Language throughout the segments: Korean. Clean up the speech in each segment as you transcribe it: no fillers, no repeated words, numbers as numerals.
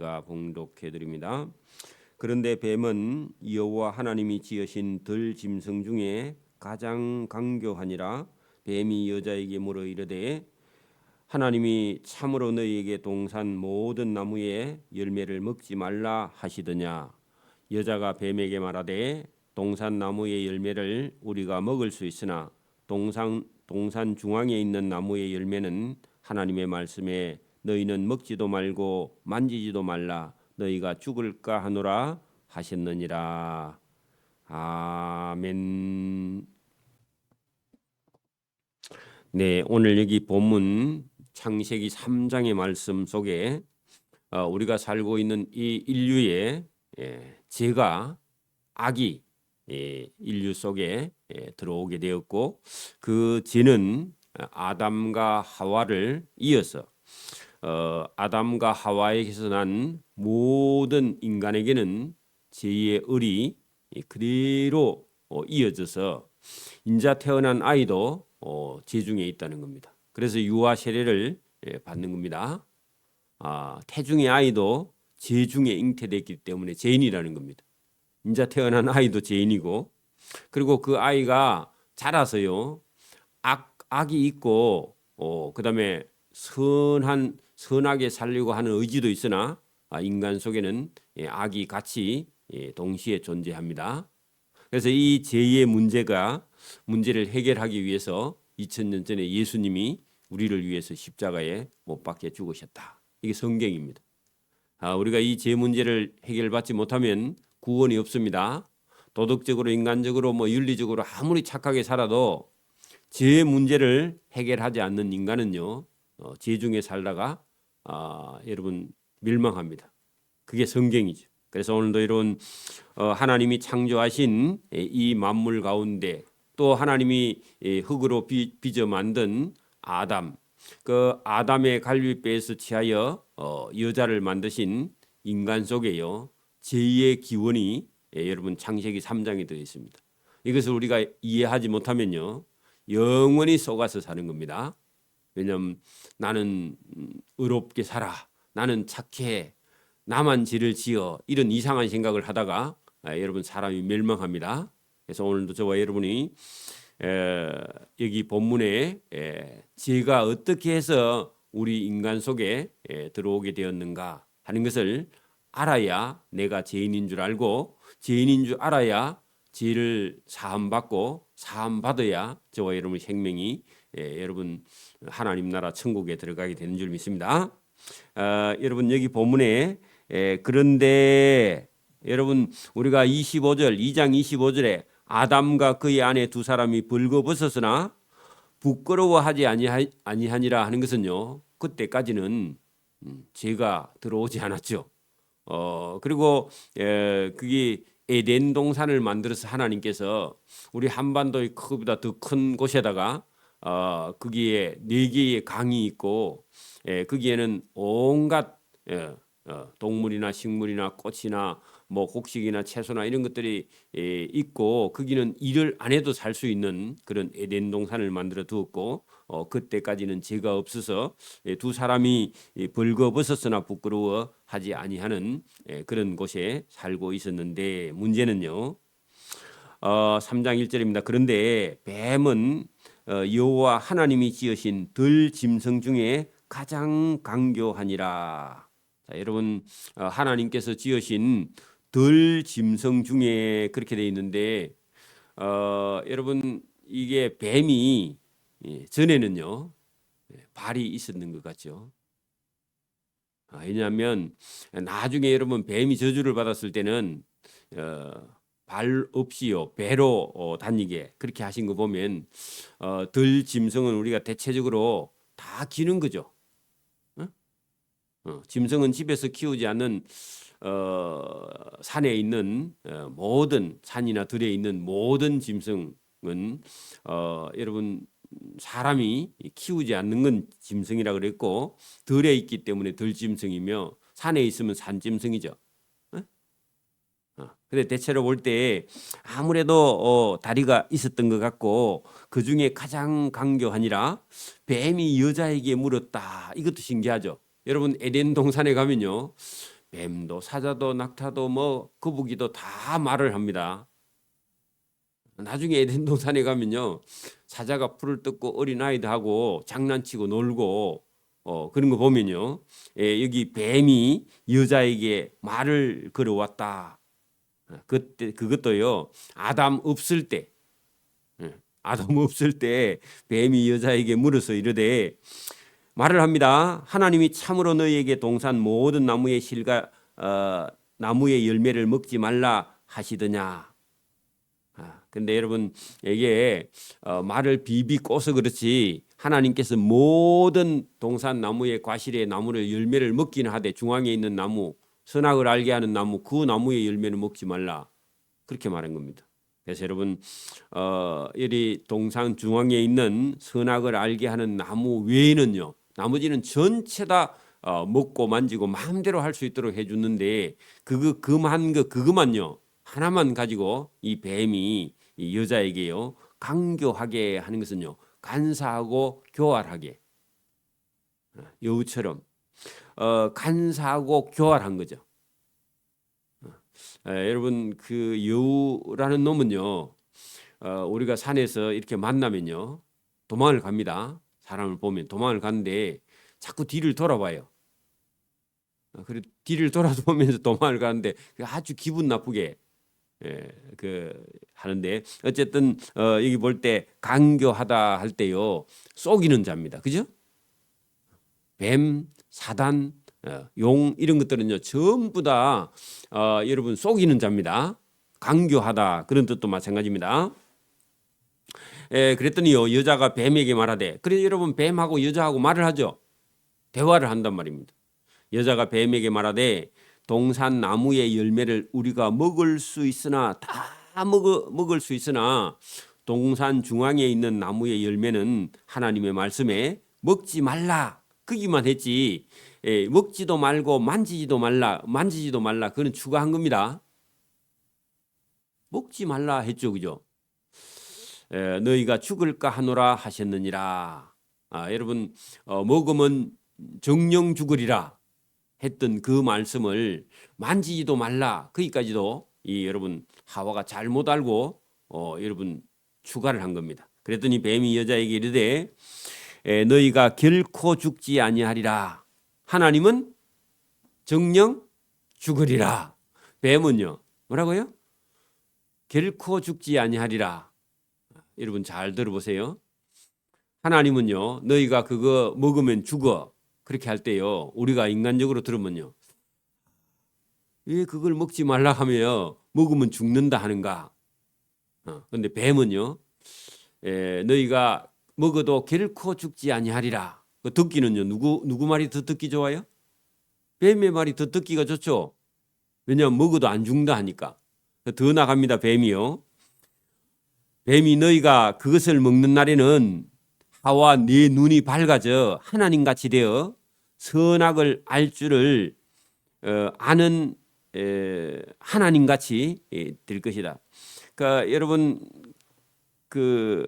제가 봉독해 드립니다. 그런데 뱀은 여호와 하나님이 지으신 들짐승 중에 가장 강교하니라. 뱀이 여자에게 물어 이르되 하나님이 참으로 너희에게 동산 모든 나무의 열매를 먹지 말라 하시더냐. 여자가 뱀에게 말하되 동산 나무의 열매를 우리가 먹을 수 있으나 동산 중앙에 있는 나무의 열매는 하나님의 말씀에 너희는 먹지도 말고 만지지도 말라 너희가 죽을까 하노라 하셨느니라. 아멘. 네, 오늘 여기 본문 창세기 3장의 말씀 속에 우리가 살고 있는 이 인류의 죄가 악이 인류 속에 들어오게 되었고 그 죄는 아담과 하와를 이어서 아담과 하와에게서 난 모든 인간에게는 죄의 을이 그대로 이어져서 인자 태어난 아이도 죄 중에 있다는 겁니다. 그래서 유아 세례를 받는 겁니다. 태중의 아이도 죄 중에 잉태됐기 때문에 죄인이라는 겁니다. 인자 태어난 아이도 죄인이고, 그리고 그 아이가 자라서요 악이 있고 그다음에 선하게 살려고 하는 의지도 있으나 인간 속에는 악이 같이 동시에 존재합니다. 그래서 이 죄의 문제를 해결하기 위해서 2000년 전에 예수님이 우리를 위해서 십자가에 못 박혀 죽으셨다. 이게 성경입니다. 우리가 이 죄 문제를 해결받지 못하면 구원이 없습니다. 도덕적으로, 인간적으로, 윤리적으로 아무리 착하게 살아도 죄 문제를 해결하지 않는 인간은요, 죄 중에 살다가 여러분 멸망합니다. 그게 성경이죠. 그래서 오늘도 이런 하나님이 창조하신 이 만물 가운데 또 하나님이 흙으로 빚어 만든 아담, 그 아담의 갈비뼈에서 취하여 여자를 만드신 인간 속에요 죄의 기원이 여러분 창세기 3장에 되어 있습니다. 이것을 우리가 이해하지 못하면요 영원히 속아서 사는 겁니다. 왜냐하면 나는 의롭게 살아, 나는 착해, 나만 죄를 지어, 이런 이상한 생각을 하다가 여러분 사람이 멸망합니다. 그래서 오늘도 저와 여러분이 여기 본문에 죄가 어떻게 해서 우리 인간 속에 들어오게 되었는가 하는 것을 알아야 내가 죄인인 줄 알고, 죄인인 줄 알아야 죄를 사함받고 사함받아야 저와 여러분의 생명이 여러분 하나님 나라 천국에 들어가게 되는 줄 믿습니다. 여러분 여기 본문에 그런데 여러분 우리가 2장 25절에 아담과 그의 아내 두 사람이 벌거벗었으나 부끄러워하지 아니하니라 하는 것은요 그때까지는 죄가 들어오지 않았죠. 그리고 그게 에덴 동산을 만들어서 하나님께서 우리 한반도의 크기보다 더 큰 곳에다가 거기에 4개의 강이 있고 거기에는 온갖 동물이나 식물이나 꽃이나 곡식이나 채소나 이런 것들이 있고 거기는 일을 안 해도 살 수 있는 그런 에덴 동산을 만들어 두었고 그때까지는 죄가 없어서 두 사람이 벌거벗었으나 부끄러워하지 아니하는 그런 곳에 살고 있었는데 문제는요 3장 1절입니다. 그런데 뱀은 여호와 하나님이 지으신 들짐승 중에 가장 강교하니라. 자, 여러분 하나님께서 지으신 들짐승 중에 그렇게 돼 있는데 여러분 이게 뱀이 전에는요 발이 있었는 것 같죠. 왜냐하면 나중에 여러분 뱀이 저주를 받았을 때는 발 없이요 배로 다니게 그렇게 하신 거 보면 들짐승은 우리가 대체적으로 다 기는 거죠. 짐승은 집에서 키우지 않는 산에 있는 모든 산이나 들에 있는 모든 짐승은 여러분 사람이 키우지 않는 건 짐승이라 그랬고 들에 있기 때문에 들짐승이며 산에 있으면 산짐승이죠. 근데 대체로 볼 때 아무래도 다리가 있었던 것 같고 그 중에 가장 강교하니라 뱀이 여자에게 물었다. 이것도 신기하죠. 여러분 에덴 동산에 가면요 뱀도 사자도 낙타도 뭐 거북이도 다 말을 합니다. 나중에 에덴 동산에 가면요, 사자가 풀을 뜯고 어린아이들하고 장난치고 놀고 그런 거 보면요, 여기 뱀이 여자에게 말을 걸어왔다. 그때 그것도요, 아담 없을 때, 아담 없을 때 뱀이 여자에게 물어서 이르되 말을 합니다. 하나님이 참으로 너희에게 동산 모든 나무의 실과 나무의 열매를 먹지 말라 하시더냐. 근데 여러분, 이게 말을 비비 꼬서 그렇지 하나님께서 모든 동산 나무의 과실의 나무를 열매를 먹기는 하되 중앙에 있는 나무, 선악을 알게 하는 나무, 그 나무의 열매는 먹지 말라, 그렇게 말한 겁니다. 그래서 여러분, 여기 동산 중앙에 있는 선악을 알게 하는 나무 외에는요, 나머지는 전체 다 먹고 만지고 마음대로 할 수 있도록 해주는데 그것만요 하나만 가지고 이 뱀이 이 여자에게요 강교하게 하는 것은요, 간사하고 교활하게, 여우처럼 간사하고 교활한 거죠. 여러분, 그 여우라는 놈은요, 우리가 산에서 이렇게 만나면요 도망을 갑니다. 사람을 보면 도망을 가는데 자꾸 뒤를 돌아봐요. 그리고 뒤를 돌아보면서 도망을 가는데 아주 기분 나쁘게 하는데, 어쨌든 여기 볼 때 강교하다 할 때요, 속이는 자입니다. 그죠? 뱀, 사단, 용 이런 것들은요 전부 다 여러분 속이는 자입니다. 강교하다 그런 뜻도 마찬가지입니다. 그랬더니요, 여자가 뱀에게 말하되, 그래서 여러분 뱀하고 여자하고 말을 하죠. 대화를 한단 말입니다. 여자가 뱀에게 말하되 동산 나무의 열매를 우리가 먹을 수 있으나 다 먹을 수 있으나 동산 중앙에 있는 나무의 열매는 하나님의 말씀에 먹지 말라, 그기만 했지 먹지도 말고 만지지도 말라 그는 추가한 겁니다. 먹지 말라 했죠, 그죠? 너희가 죽을까 하노라 하셨느니라. 여러분, 먹으면 정령 죽으리라 했던 그 말씀을 만지지도 말라, 거기까지도 여러분 하와가 잘못 알고 여러분 추가를 한 겁니다. 그랬더니 뱀이 여자에게 이르되 너희가 결코 죽지 아니하리라. 하나님은 정령 죽으리라. 뱀은요 뭐라고요? 결코 죽지 아니하리라. 여러분 잘 들어보세요. 하나님은요 너희가 그거 먹으면 죽어 그렇게 할 때요, 우리가 인간적으로 들으면요, 왜 그걸 먹지 말라 하며 먹으면 죽는다 하는가? 근데 뱀은요, 너희가 먹어도 결코 죽지 아니하리라. 그 듣기는요, 누구 말이 더 듣기 좋아요? 뱀의 말이 더 듣기가 좋죠. 왜냐하면 먹어도 안 죽는다 하니까. 더 나갑니다. 뱀이요. 뱀이 너희가 그것을 먹는 날에는 하와 네 눈이 밝아져 하나님같이 되어 선악을 알 줄을 아는 하나님같이 될 것이다. 그러니까 여러분 그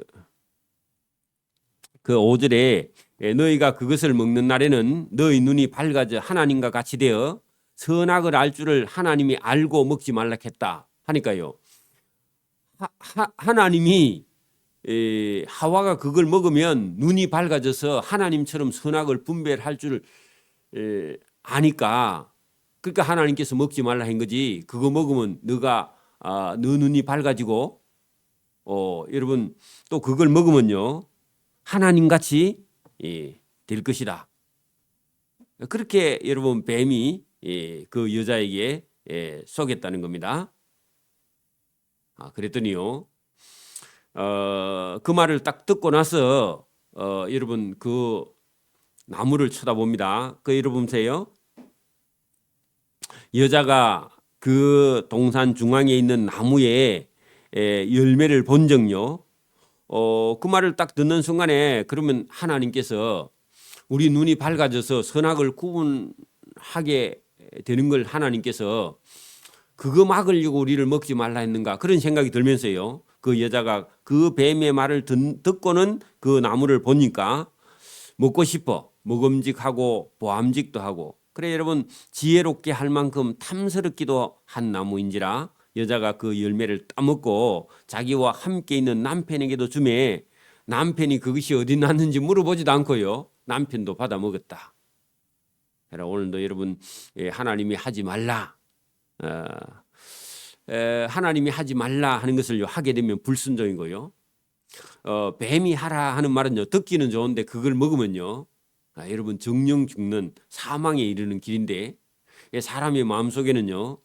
5절에 너희가 그것을 먹는 날에는 너희 눈이 밝아져 하나님과 같이 되어 선악을 알 줄을 하나님이 알고 먹지 말라 했다 하니까요. 하나님이 하와가 그걸 먹으면 눈이 밝아져서 하나님처럼 선악을 분별할 줄 아니까, 그러니까 하나님께서 먹지 말라 한 거지. 그거 먹으면 너가 너 눈이 밝아지고 여러분 또 그걸 먹으면요 하나님같이 될 것이다. 그렇게 여러분 뱀이 그 여자에게 속였다는 겁니다. 그랬더니요 그 말을 딱 듣고 나서 여러분 그 나무를 쳐다봅니다. 그 여러분 보세요. 여자가 그 동산 중앙에 있는 나무에 열매를 본 적요. 그 말을 딱 듣는 순간에 그러면 하나님께서 우리 눈이 밝아져서 선악을 구분하게 되는 걸 하나님께서 그거 막으려고 우리를 먹지 말라 했는가, 그런 생각이 들면서요. 그 여자가 그 뱀의 말을 듣고는 그 나무를 보니까 먹고 싶어, 먹음직하고 보암직도 하고 그래 여러분 지혜롭게 할 만큼 탐스럽기도 한 나무인지라 여자가 그 열매를 따먹고 자기와 함께 있는 남편에게도 주매 남편이 그것이 어디 났는지 물어보지도 않고요. 남편도 받아 먹었다. 오늘도 여러분 하나님이 하지 말라. 하나님이 하지 말라 하는 것을 하게 되면 불순종이고요. 뱀이 하라 하는 말은요 듣기는 좋은데 그걸 먹으면요 여러분 정령 죽는 사망에 이르는 길인데 사람의 마음속에는요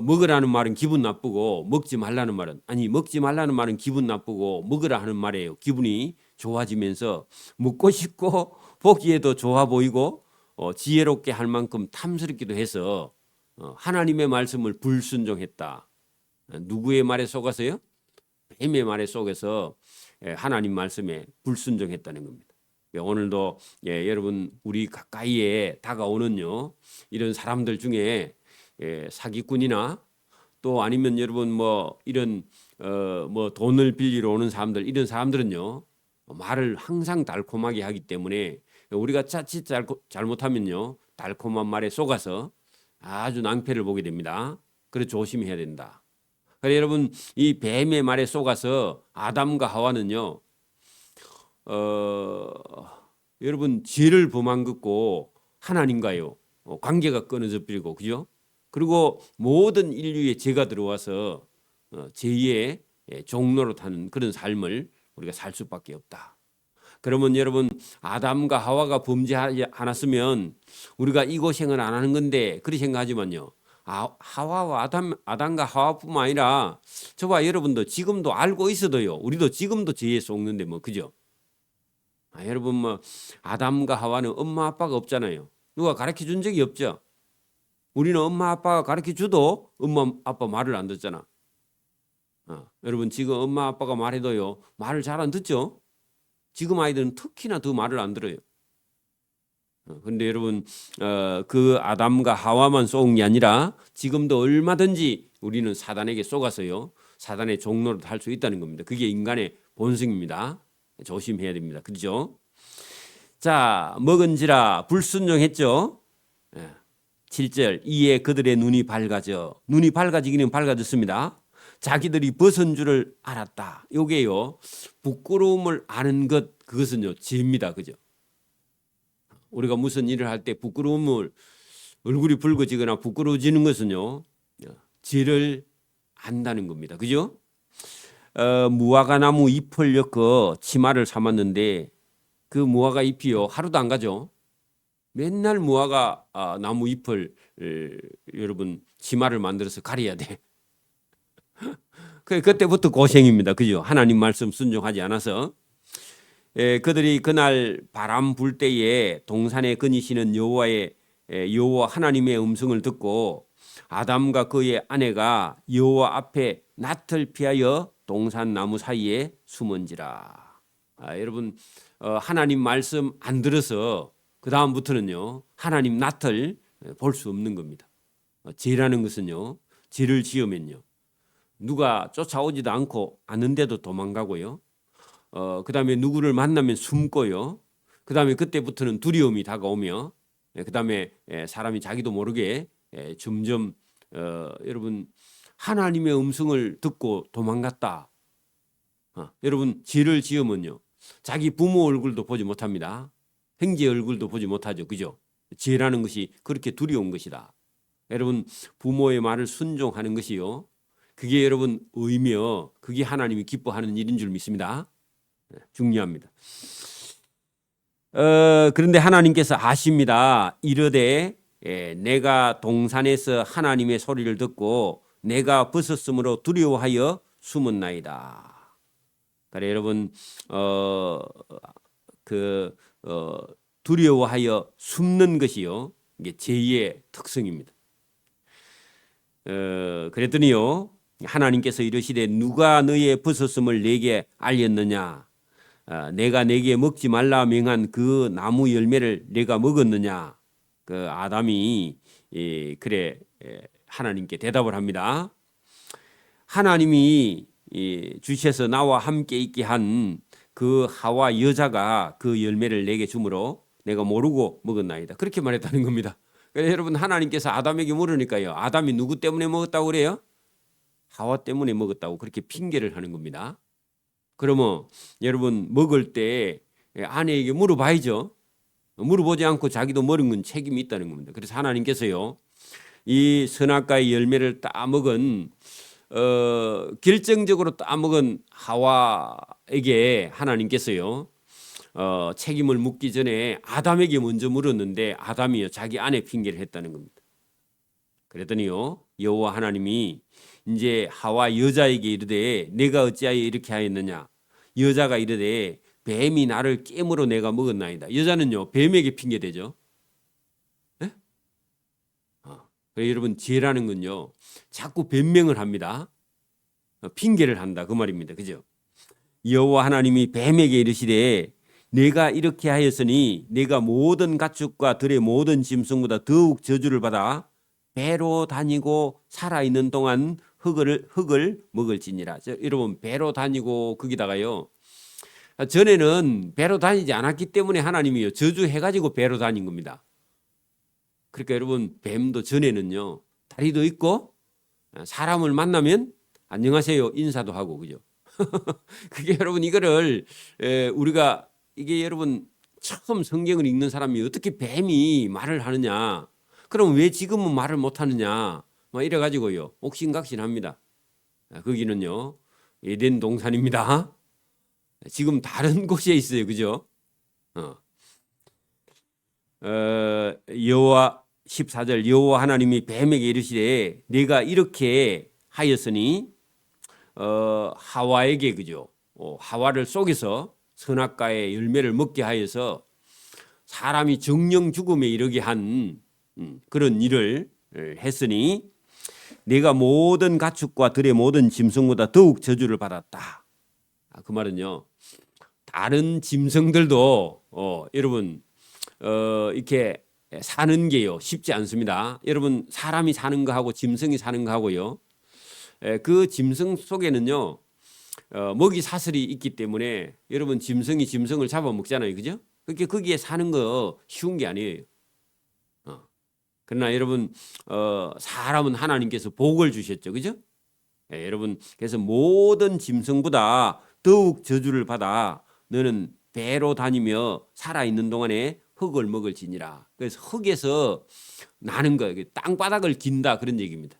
먹으라는 말은 기분 나쁘고 먹지 말라는 말은 먹지 말라는 말은 기분 나쁘고 먹으라 하는 말이에요. 기분이 좋아지면서 먹고 싶고 보기에도 좋아 보이고 지혜롭게 할 만큼 탐스럽기도 해서 하나님의 말씀을 불순종했다. 누구의 말에 속아서요? 뱀의 말에 속에서 하나님 말씀에 불순종했다는 겁니다. 오늘도 여러분 우리 가까이에 다가오는요 이런 사람들 중에 사기꾼이나 또 아니면 여러분 뭐 이런 뭐 돈을 빌리러 오는 사람들 이런 사람들은요 말을 항상 달콤하게 하기 때문에 우리가 자칫 잘못하면요 달콤한 말에 속아서 아주 낭패를 보게 됩니다. 그래서 조심해야 된다. 그래 여러분 이 뱀의 말에 속아서 아담과 하와는요 여러분 죄를 범한 것고 하나님과요 관계가 끊어져 버리고 그죠? 그리고 모든 인류의 죄가 들어와서 죄의 종로로 타는 그런 삶을 우리가 살 수밖에 없다. 그러면 여러분 아담과 하와가 범죄하지 않았으면 우리가 이 고생을 안 하는 건데 그렇게 생각하지만요. 하와와 아담과 하와뿐만 아니라 저와 여러분도 지금도 알고 있어도요. 우리도 지금도 죄에 속는데 뭐 그죠? 여러분 뭐 아담과 하와는 엄마 아빠가 없잖아요. 누가 가르쳐 준 적이 없죠. 우리는 엄마 아빠가 가르쳐 줘도 엄마 아빠 말을 안 듣잖아. 여러분 지금 엄마 아빠가 말해도요 말을 잘 안 듣죠. 지금 아이들은 특히나 더 말을 안 들어요. 그런데 여러분 그 아담과 하와만 속은 게 아니라 지금도 얼마든지 우리는 사단에게 속아서요 사단의 종로로 할 수 있다는 겁니다. 그게 인간의 본성입니다. 조심해야 됩니다. 그렇죠? 자 먹은지라 불순종했죠. 7절 이에 그들의 눈이 밝아지기는 밝아졌습니다. 자기들이 벗은 줄을 알았다. 요게요 부끄러움을 아는 것 그것은요 죄입니다. 그죠? 우리가 무슨 일을 할 때 부끄러움을 얼굴이 붉어지거나 부끄러워지는 것은요 죄를 안다는 겁니다. 그죠? 무화과 나무 잎을 엮어 치마를 삼았는데 그 무화과 잎이요 하루도 안 가죠. 맨날 무화과 나무 잎을 여러분 치마를 만들어서 가려야 돼. 그때부터 고생입니다. 그죠? 하나님 말씀 순종하지 않아서. 그들이 그날 바람 불 때에 동산에 거니시는 여호와 하나님의 음성을 듣고 아담과 그의 아내가 여호와 앞에 낯을 피하여 동산 나무 사이에 숨은지라. 여러분 하나님 말씀 안 들어서 그 다음부터는요 하나님 낯을 볼 수 없는 겁니다. 죄라는 것은요 죄를 지으면요 누가 쫓아오지도 않고 아는데도 도망가고요. 그 다음에 누구를 만나면 숨고요. 그 다음에 그때부터는 두려움이 다가오며 그 다음에 사람이 자기도 모르게 점점 여러분 하나님의 음성을 듣고 도망갔다. 여러분 죄를 지으면요 자기 부모 얼굴도 보지 못합니다. 형제 얼굴도 보지 못하죠. 그죠? 죄라는 것이 그렇게 두려운 것이다. 여러분 부모의 말을 순종하는 것이요 그게 여러분 의미며 그게 하나님이 기뻐하는 일인 줄 믿습니다. 중요합니다. 그런데 하나님께서 아십니다. 이르되 내가 동산에서 하나님의 소리를 듣고 내가 벗었으므로 두려워하여 숨었나이다. 그래 여러분 두려워하여 숨는 것이요 이게 죄의 특성입니다. 그랬더니요 하나님께서 이르시되 누가 너의 벗었음을 내게 알렸느냐? 내가 내게 먹지 말라 명한 그 나무 열매를 내가 먹었느냐? 그 아담이 그래 하나님께 대답을 합니다. 하나님이 주셔서 나와 함께 있게 한 그 하와 여자가 그 열매를 내게 주므로 내가 모르고 먹었나이다. 그렇게 말했다는 겁니다. 그래서 여러분 하나님께서 아담에게 물으니까요. 아담이 누구 때문에 먹었다고 그래요? 하와 때문에 먹었다고 그렇게 핑계를 하는 겁니다. 그러면 여러분 먹을 때 아내에게 물어봐야죠. 물어보지 않고 자기도 먹은 건 책임이 있다는 겁니다. 그래서 하나님께서요. 이 선악과의 열매를 따먹은 결정적으로 따먹은 하와에게 하나님께서요. 책임을 묻기 전에 아담에게 먼저 물었는데 아담이요 자기 아내 핑계를 했다는 겁니다. 그랬더니요 여호와 하나님이 이제 하와 여자에게 이르되 내가 어찌하여 이렇게 하였느냐. 여자가 이르되 뱀이 나를 깨물어 내가 먹었나이다. 여자는요 뱀에게 핑계대죠. 네? 여러분 죄라는 건요 자꾸 변명을 합니다. 핑계를 한다 그 말입니다. 그죠? 여호와 하나님이 뱀에게 이르시되 내가 이렇게 하였으니 내가 모든 가축과 들의 모든 짐승보다 더욱 저주를 받아 배로 다니고 살아있는 동안 흙을 먹을지니라. 여러분 배로 다니고 거기다가요. 전에는 배로 다니지 않았기 때문에 하나님이요 저주해가지고 배로 다닌 겁니다. 그러니까 여러분 뱀도 전에는요 다리도 있고 사람을 만나면 안녕하세요 인사도 하고 그죠? 그게 여러분 이거를 우리가 이게 여러분 처음 성경을 읽는 사람이 어떻게 뱀이 말을 하느냐? 그럼 왜 지금은 말을 못 하느냐? 막 이래 가지고요. 옥신각신합니다. 거기는요. 에덴 동산입니다. 지금 다른 곳에 있어요. 그죠? 여호와 14절 여호와 하나님이 뱀에게 이르시되 내가 이렇게 하였으니 하와에게 그죠? 하와를 속여서 선악과의 열매를 먹게 하여서 사람이 정령 죽음에 이르게 한 그런 일을 했으니 내가 모든 가축과 들의 모든 짐승보다 더욱 저주를 받았다. 그 말은요. 다른 짐승들도 여러분 이렇게 사는 게요 쉽지 않습니다. 여러분 사람이 사는 거하고 짐승이 사는 거하고요. 그 짐승 속에는요. 먹이 사슬이 있기 때문에 여러분 짐승이 짐승을 잡아먹잖아요. 그죠? 그렇게 거기에 사는 거 쉬운 게 아니에요. 그러나 여러분 사람은 하나님께서 복을 주셨죠. 그죠? 여러분 그래서 모든 짐승보다 더욱 저주를 받아 너는 배로 다니며 살아있는 동안에 흙을 먹을지니라. 그래서 흙에서 나는 거예요. 땅바닥을 긴다 그런 얘기입니다.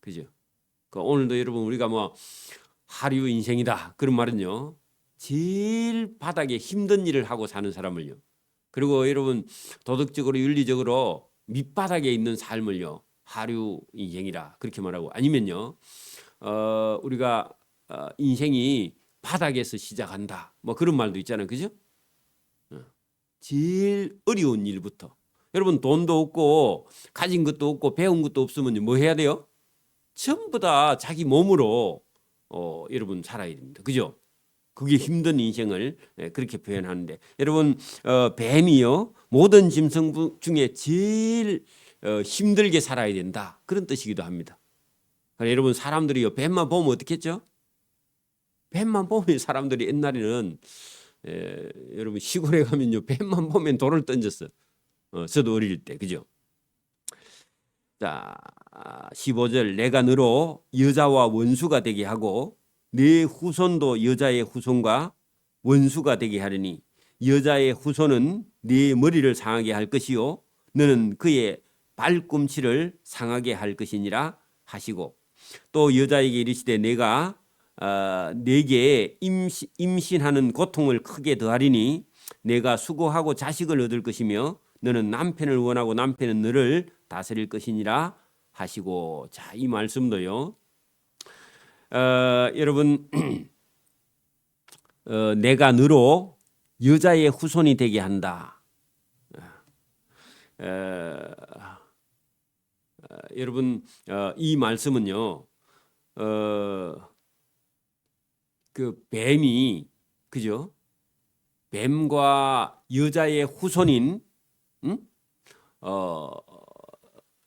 그죠? 오늘도 여러분 우리가 뭐 하류 인생이다 그런 말은요 제일 바닥에 힘든 일을 하고 사는 사람을요 그리고 여러분 도덕적으로 윤리적으로 밑바닥에 있는 삶을요 하류 인생이라 그렇게 말하고 아니면요 우리가 인생이 바닥에서 시작한다 뭐 그런 말도 있잖아요. 그죠? 제일 어려운 일부터 여러분 돈도 없고 가진 것도 없고 배운 것도 없으면 뭐 해야 돼요? 전부 다 자기 몸으로 여러분 살아야 됩니다. 그죠? 그게 힘든 인생을 그렇게 표현하는데 여러분 뱀이요 모든 짐승 중에 제일 힘들게 살아야 된다 그런 뜻이기도 합니다. 그러니까 여러분 사람들이요 뱀만 보면 어떻겠죠? 뱀만 보면 사람들이 옛날에는 여러분 시골에 가면요 뱀만 보면 돌을 던졌어요. 저도 어릴 때 그죠? 자 15절 내가 너로 여자와 원수가 되게 하고 네 후손도 여자의 후손과 원수가 되게 하리니 여자의 후손은 네 머리를 상하게 할 것이요 너는 그의 발꿈치를 상하게 할 것이니라 하시고 또 여자에게 이르시되 내가 네게 임신하는 고통을 크게 더하리니 내가 수고하고 자식을 얻을 것이며 너는 남편을 원하고 남편은 너를 다스릴 것이니라 하시고 자, 이 말씀도요. 여러분 내가 너로 여자의 후손이 되게 한다. 여러분 이 말씀은요. 그 뱀이 그죠? 뱀과 여자의 후손인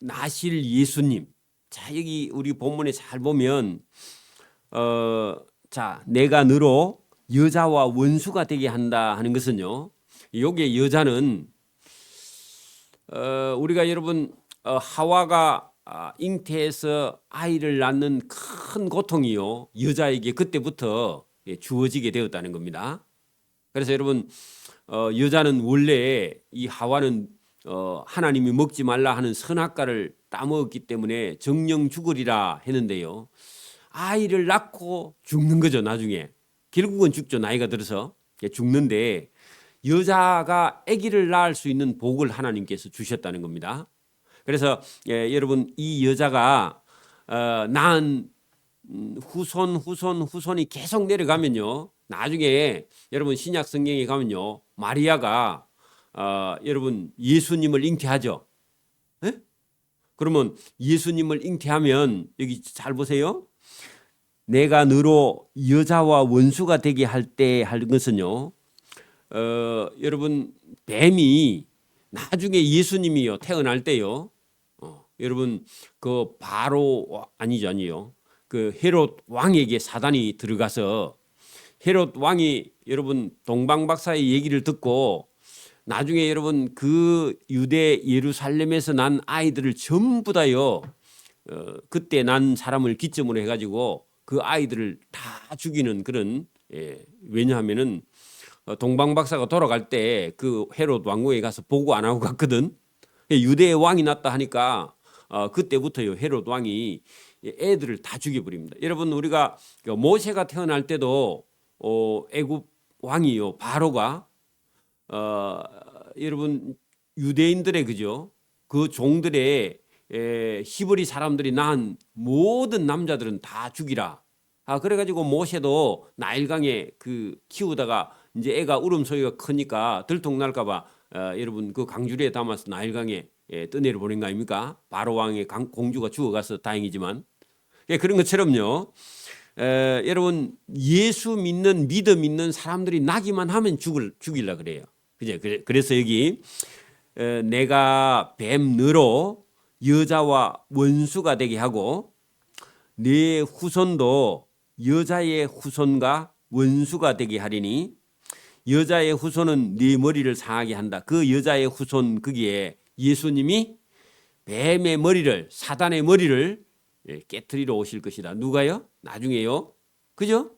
나실 예수님. 자 여기 우리 본문에 잘 보면 자 내가 너로 여자와 원수가 되게 한다 하는 것은요. 요게 여자는 우리가 여러분 하와가 잉태해서 아이를 낳는 큰 고통이요 여자에게 그때부터 주어지게 되었다는 겁니다. 그래서 여러분 여자는 원래 이 하와는 하나님이 먹지 말라 하는 선악과를 따먹었기 때문에 정령 죽으리라 했는데요. 아이를 낳고 죽는 거죠. 나중에 결국은 죽죠. 나이가 들어서 죽는데 여자가 아기를 낳을 수 있는 복을 하나님께서 주셨다는 겁니다. 그래서 여러분 이 여자가 낳은 후손이 계속 내려가면요. 나중에 여러분 신약 성경에 가면요. 마리아가 여러분 예수님을 잉태하죠. 네? 그러면 예수님을 잉태하면 여기 잘 보세요. 내가 너로 여자와 원수가 되게 할 때 할 것은요. 여러분 뱀이 나중에 예수님이요 태어날 때요. 여러분 그 바로 아니요. 그 헤롯 왕에게 사단이 들어가서 헤롯 왕이 여러분 동방박사의 얘기를 듣고 나중에 여러분 그 유대 예루살렘에서 난 아이들을 전부 다요. 그때 난 사람을 기점으로 해가지고 그 아이들을 다 죽이는 그런 왜냐하면은 동방박사가 돌아갈 때 그 헤롯 왕궁에 가서 보고 안 하고 갔거든. 유대의 왕이 났다 하니까 그때부터요 헤롯 왕이 애들을 다 죽여버립니다. 여러분 우리가 모세가 태어날 때도 애굽 왕이요 바로가 여러분 유대인들의 그죠 그 종들의 히브리 사람들이 낳은 모든 남자들은 다 죽이라. 그래가지고 모세도 나일강에 그 키우다가 이제 애가 울음소리가 크니까 들통날까봐 여러분 그 강주리에 담아서 나일강에 떠내려 보낸 거 아닙니까? 바로 왕의 공주가 죽어가서 다행이지만 그런 것처럼요. 여러분 예수 믿는 믿음 있는 사람들이 나기만 하면 죽일라 그래요. 그죠? 그래서 여기 내가 뱀 너로 여자와 원수가 되게 하고 네 후손도 여자의 후손과 원수가 되게 하리니 여자의 후손은 네 머리를 상하게 한다. 그 여자의 후손 거기에 예수님이 뱀의 머리를 사단의 머리를 깨트리러 오실 것이다. 누가요? 나중에요. 그죠?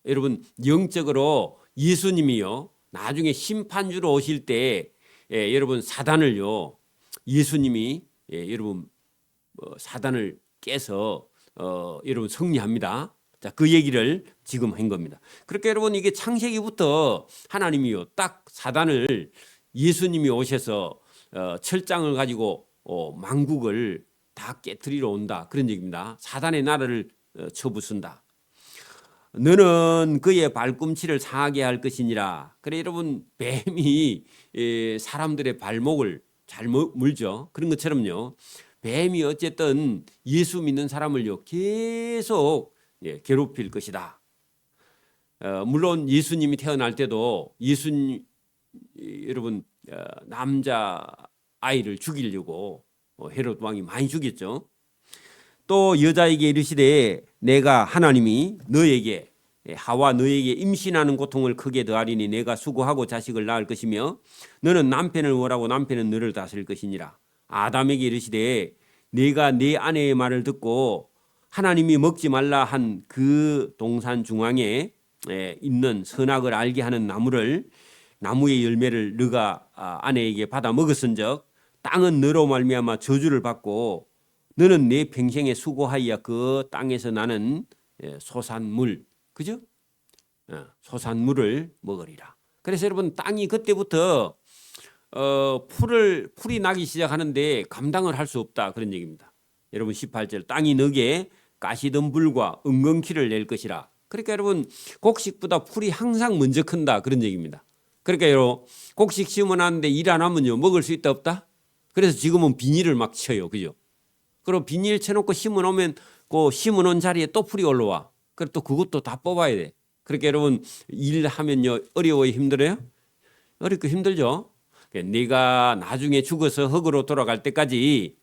여러분 영적으로 예수님이요. 나중에 심판주로 오실 때 여러분 사단을요. 예수님이 여러분 사단을 깨서 여러분 승리합니다. 자, 그 얘기를 지금 한 겁니다. 그렇게 여러분 이게 창세기부터 하나님이요 딱 사단을 예수님이 오셔서 철장을 가지고 만국을 다 깨트리러 온다 그런 얘기입니다. 사단의 나라를 쳐부순다. 너는 그의 발꿈치를 상하게 할 것이니라. 그래 여러분 뱀이 사람들의 발목을 잘 물죠. 그런 것처럼요. 뱀이 어쨌든 예수 믿는 사람을요 계속 괴롭힐 것이다. 물론 예수님이 태어날 때도 예수님 여러분 남자 아이를 죽이려고 헤롯 왕이 많이 죽였죠. 또 여자에게 이르시되 내가 하나님이 너에게 하와 너에게 임신하는 고통을 크게 더하리니 내가 수고하고 자식을 낳을 것이며 너는 남편을 원하고 남편은 너를 다스릴 것이니라. 아담에게 이르시되 네가 네 아내의 말을 듣고 하나님이 먹지 말라 한 그 동산 중앙에 있는 선악을 알게 하는 나무의 열매를 너가 아내에게 받아 먹었은즉 땅은 너로 말미암아 저주를 받고 너는 내 평생에 수고하여 그 땅에서 나는 소산물 그죠? 소산물을 먹으리라. 그래서 여러분 땅이 그때부터 풀이 나기 시작하는데 감당을 할 수 없다 그런 얘기입니다. 여러분 18절 땅이 너게 가시덤불과 은근키를 낼 것이라. 그러니까 여러분 곡식보다 풀이 항상 먼저 큰다 그런 얘기입니다. 그러니까 여러분 곡식 심어놨는데 일 안 하면요 먹을 수 있다 없다? 그래서 지금은 비닐을 막 쳐요. 그죠? 그리고 비닐 쳐놓고 심어놓으면 그 심어놓은 자리에 또 풀이 올라와. 그리고 또 그것도 다 뽑아야 돼. 그러니까 여러분 일하면요 어려워요 힘들어요? 어렵고 힘들죠. 네가 나중에 죽어서 흙으로 돌아갈 때까지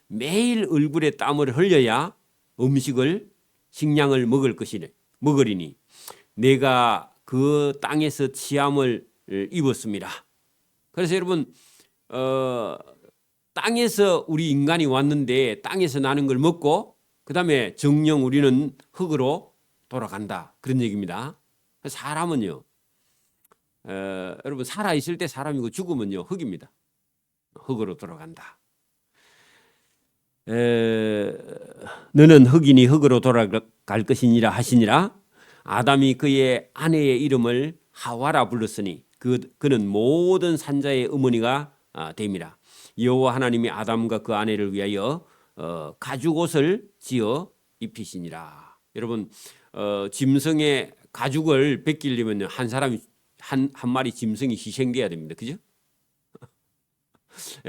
매일 얼굴에 땀을 흘려야 식량을 먹으리니 내가 그 땅에서 취함을 입었습니다. 그래서 여러분 땅에서 우리 인간이 왔는데 땅에서 나는 걸 먹고 그다음에 정령 우리는 흙으로 돌아간다 그런 얘기입니다. 사람은요 여러분 살아 있을 때 사람이고 죽으면요 흙입니다. 흙으로 돌아간다. 너는 흙이니 흙으로 돌아갈 것이니라 하시니라. 아담이 그의 아내의 이름을 하와라 불렀으니 그는 모든 산자의 어머니가 됩니다. 여호와 하나님이 아담과 그 아내를 위하여 가죽옷을 지어 입히시니라. 여러분 짐승의 가죽을 벗기려면 한 사람이 한 마리 짐승이 희생돼야 됩니다. 그죠?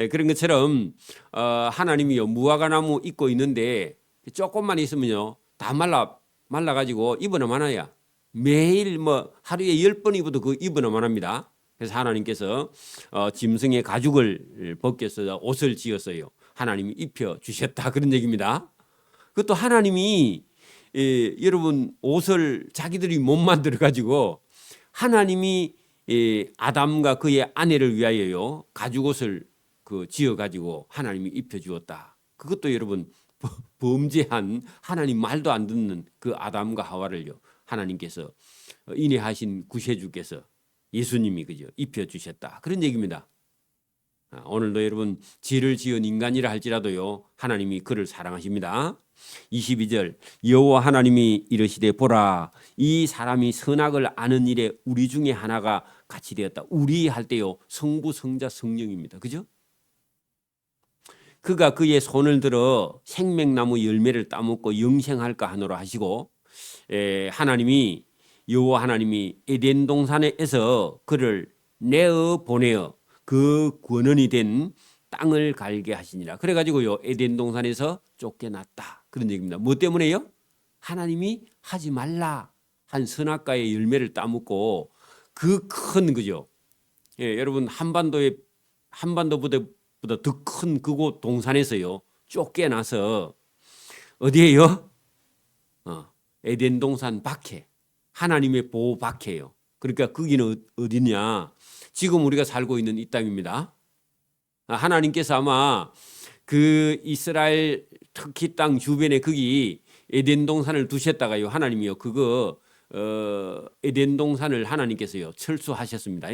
그런 것처럼 하나님이요 무화과나무 입고 있는데 조금만 있으면요 다 말라가지고 입어나 마나야. 매일 뭐 하루에 10번 입어도 그 입어나 마납니다. 그래서 하나님께서 짐승의 가죽을 벗겨서 옷을 지었어요. 하나님이 입혀 주셨다 그런 얘기입니다. 그것도 하나님이 여러분 옷을 자기들이 못 만들어 가지고 하나님이 아담과 그의 아내를 위하여요 가죽옷을 지어 가지고 하나님이 입혀 주었다. 그것도 여러분 범죄한 하나님 말도 안 듣는 그 아담과 하와를요 하나님께서 인내하신 구세주께서 예수님이 그죠 입혀 주셨다 그런 얘기입니다. 오늘도 여러분 죄를 지은 인간이라 할지라도요 하나님이 그를 사랑하십니다. 22절 여호와 하나님이 이르시되 보라 이 사람이 선악을 아는 일에 우리 중에 하나가 같이 되었다. 우리 할 때요 성부 성자 성령입니다. 그죠? 그가 그의 손을 들어 생명나무 열매를 따먹고 영생할까 하노라 하시고 하나님이 여호와 하나님이 에덴 동산에서 그를 내어 보내어 그 권원이 된 땅을 갈게 하시니라. 그래가지고요 에덴 동산에서 쫓겨났다 그런 얘기입니다. 뭐 때문에요? 하나님이 하지 말라 한 선악과의 열매를 따먹고 그 큰 그죠? 여러분 한반도보다 더 큰 그곳 동산에서요 쫓겨나서 어디에요? 에덴 동산 밖에 하나님의 보호 밖에요. 그러니까 거기는 어디냐? 지금 우리가 살고 있는 이 땅입니다. 하나님께서 아마 그 이스라엘 터키 땅 주변에 거기 에덴 동산을 두셨다가요 하나님이요 그거 에덴 동산을 하나님께서요 철수하셨습니다.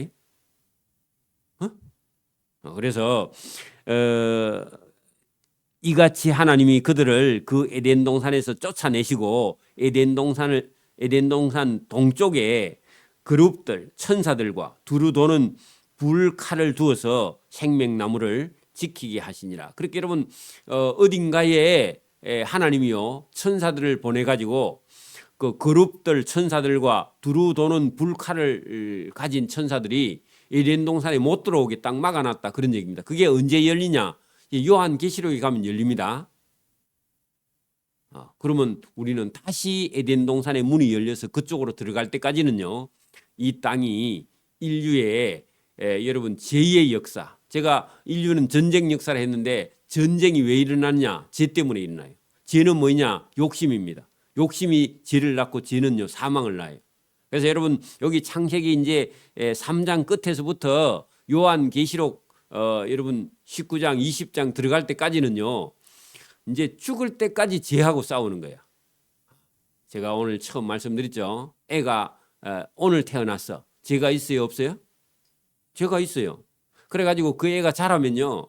그래서 이같이 하나님이 그들을 그 에덴 동산에서 쫓아내시고 에덴 동산 동쪽에 그룹들 천사들과 두루 도는 불칼을 두어서 생명나무를 지키게 하시니라. 그렇게 여러분 어딘가에 하나님이요 천사들을 보내 가지고 그 그룹들 천사들과 두루 도는 불칼을 가진 천사들이 에덴 동산에 못 들어오게 딱 막아놨다 그런 얘기입니다. 그게 언제 열리냐? 요한계시록에 가면 열립니다. 그러면 우리는 다시 에덴 동산의 문이 열려서 그쪽으로 들어갈 때까지는요 이 땅이 인류의 여러분 죄의 역사. 제가 인류는 전쟁 역사를 했는데 전쟁이 왜 일어났냐? 죄 때문에 일어나요. 죄는 뭐냐? 욕심입니다. 욕심이 죄를 낳고 죄는요 사망을 낳아요. 그래서 여러분 여기 창세기 이제 3장 끝에서부터 요한계시록 여러분 19장 20장 들어갈 때까지는요 이제 죽을 때까지 죄하고 싸우는 거야. 제가 오늘 처음 말씀드렸죠. 애가 오늘 태어났어. 죄가 있어요 없어요? 죄가 있어요. 그래가지고 그 애가 자라면요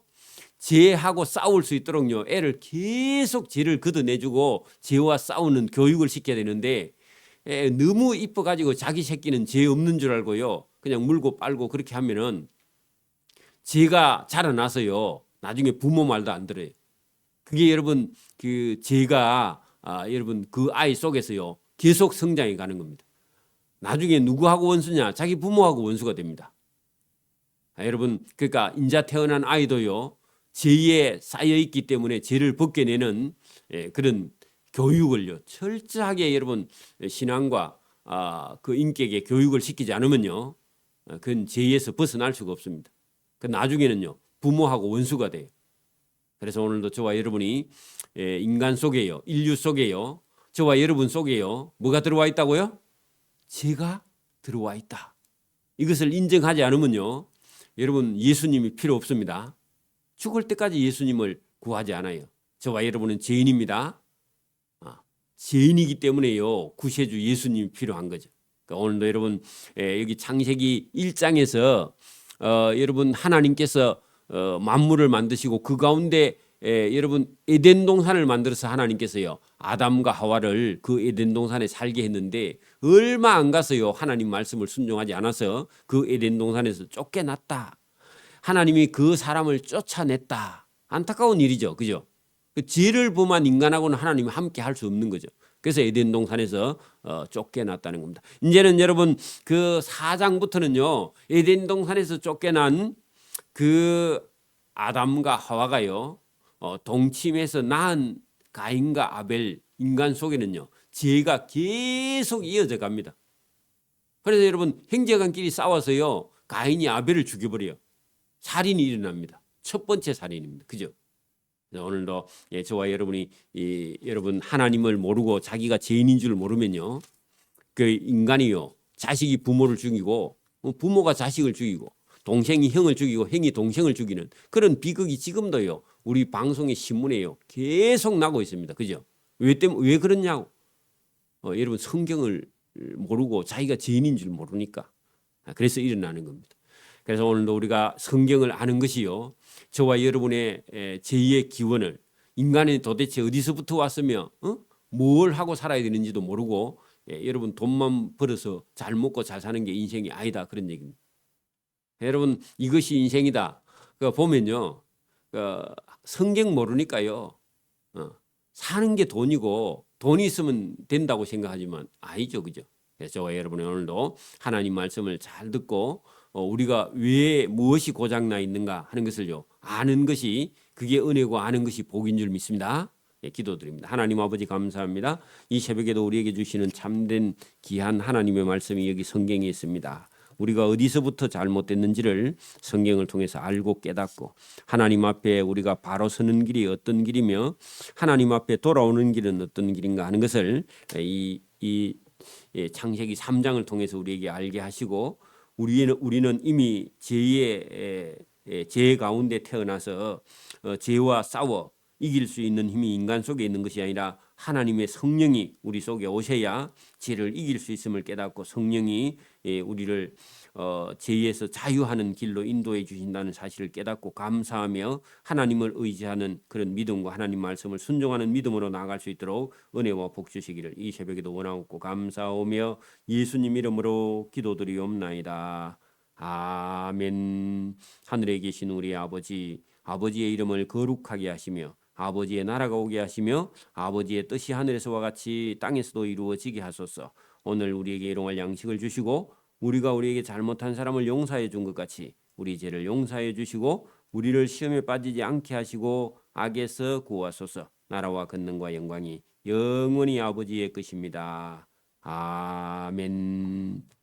죄하고 싸울 수 있도록요 애를 계속 죄를 걷어내주고 죄와 싸우는 교육을 시켜야 되는데 너무 이뻐가지고 자기 새끼는 죄 없는 줄 알고요 그냥 물고 빨고 그렇게 하면은 죄가 자라나서요 나중에 부모 말도 안 들어요. 그게 여러분 그 죄가 여러분 그 아이 속에서요 계속 성장해 가는 겁니다. 나중에 누구하고 원수냐? 자기 부모하고 원수가 됩니다. 여러분 그러니까 인자 태어난 아이도요 죄에 쌓여 있기 때문에 죄를 벗겨내는 그런 교육을요 철저하게 여러분 신앙과 그 인격의 교육을 시키지 않으면요 그건 죄에서 벗어날 수가 없습니다. 그 나중에는요 부모하고 원수가 돼요. 그래서 오늘도 저와 여러분이 인간 속에요 인류 속에요 저와 여러분 속에요 뭐가 들어와 있다고요? 죄가 들어와 있다. 이것을 인정하지 않으면요, 여러분 예수님이 필요 없습니다. 죽을 때까지 예수님을 구하지 않아요. 저와 여러분은 죄인입니다. 죄인이기 때문에요, 구세주 예수님이 필요한 거죠. 그러니까 오늘도 여러분 여기 창세기 1장에서 여러분 하나님께서 만물을 만드시고 그 가운데 여러분 에덴 동산을 만들어서 하나님께서요 아담과 하와를 그 에덴 동산에 살게 했는데 얼마 안 가서요 하나님 말씀을 순종하지 않아서 그 에덴 동산에서 쫓겨났다. 하나님이 그 사람을 쫓아냈다. 안타까운 일이죠, 그죠? 그 죄를 범한 인간하고는 하나님이 함께 할 수 없는 거죠. 그래서 에덴 동산에서 쫓겨났다는 겁니다. 이제는 여러분 그 4장부터는요 에덴 동산에서 쫓겨난 그 아담과 하와가요 동침해서 낳은 가인과 아벨 인간 속에는요 죄가 계속 이어져 갑니다. 그래서 여러분 형제간끼리 싸워서요 가인이 아벨을 죽여버려요. 살인이 일어납니다. 첫 번째 살인입니다. 그죠? 오늘도 저와 여러분이 여러분 하나님을 모르고 자기가 죄인인 줄 모르면요 그 인간이요 자식이 부모를 죽이고 부모가 자식을 죽이고 동생이 형을 죽이고 형이 동생을 죽이는 그런 비극이 지금도요 우리 방송의 신문에요 계속 나고 있습니다. 그죠? 왜 그러냐고. 여러분 성경을 모르고 자기가 죄인인 줄 모르니까 그래서 일어나는 겁니다. 그래서 오늘도 우리가 성경을 아는 것이요 저와 여러분의 죄의 기원을 인간이 도대체 어디서부터 왔으며 뭘 하고 살아야 되는지도 모르고 여러분 돈만 벌어서 잘 먹고 잘 사는 게 인생이 아니다 그런 얘기입니다. 여러분 이것이 인생이다. 보면요 성경 모르니까요 사는 게 돈이고 돈이 있으면 된다고 생각하지만 아니죠, 그죠? 그래서 저와 여러분이 오늘도 하나님 말씀을 잘 듣고 우리가 왜 무엇이 고장나 있는가 하는 것을요 아는 것이 그게 은혜고 아는 것이 복인 줄 믿습니다. 기도드립니다. 하나님 아버지 감사합니다. 이 새벽에도 우리에게 주시는 참된 귀한 하나님의 말씀이 여기 성경에 있습니다. 우리가 어디서부터 잘못됐는지를 성경을 통해서 알고 깨닫고 하나님 앞에 우리가 바로 서는 길이 어떤 길이며 하나님 앞에 돌아오는 길은 어떤 길인가 하는 것을 이 창세기 3장을 통해서 우리에게 알게 하시고 우리는 이미 죄 가운데 태어나서 죄와 싸워 이길 수 있는 힘이 인간 속에 있는 것이 아니라 하나님의 성령이 우리 속에 오셔야 죄를 이길 수 있음을 깨닫고 성령이 우리를 죄에서 자유하는 길로 인도해 주신다는 사실을 깨닫고 감사하며 하나님을 의지하는 그런 믿음과 하나님 말씀을 순종하는 믿음으로 나아갈 수 있도록 은혜와 복 주시기를 이 새벽에도 원하옵고 감사하며 예수님 이름으로 기도드리옵나이다. 아멘. 하늘에 계신 우리 아버지, 아버지의 이름을 거룩하게 하시며 아버지의 나라가 오게 하시며 아버지의 뜻이 하늘에서와 같이 땅에서도 이루어지게 하소서. 오늘 우리에게 일용할 양식을 주시고 우리가 우리에게 잘못한 사람을 용서해 준 것 같이 우리 죄를 용서해 주시고 우리를 시험에 빠지지 않게 하시고 악에서 구하소서. 나라와 권능과 영광이 영원히 아버지의 것입니다. 아멘.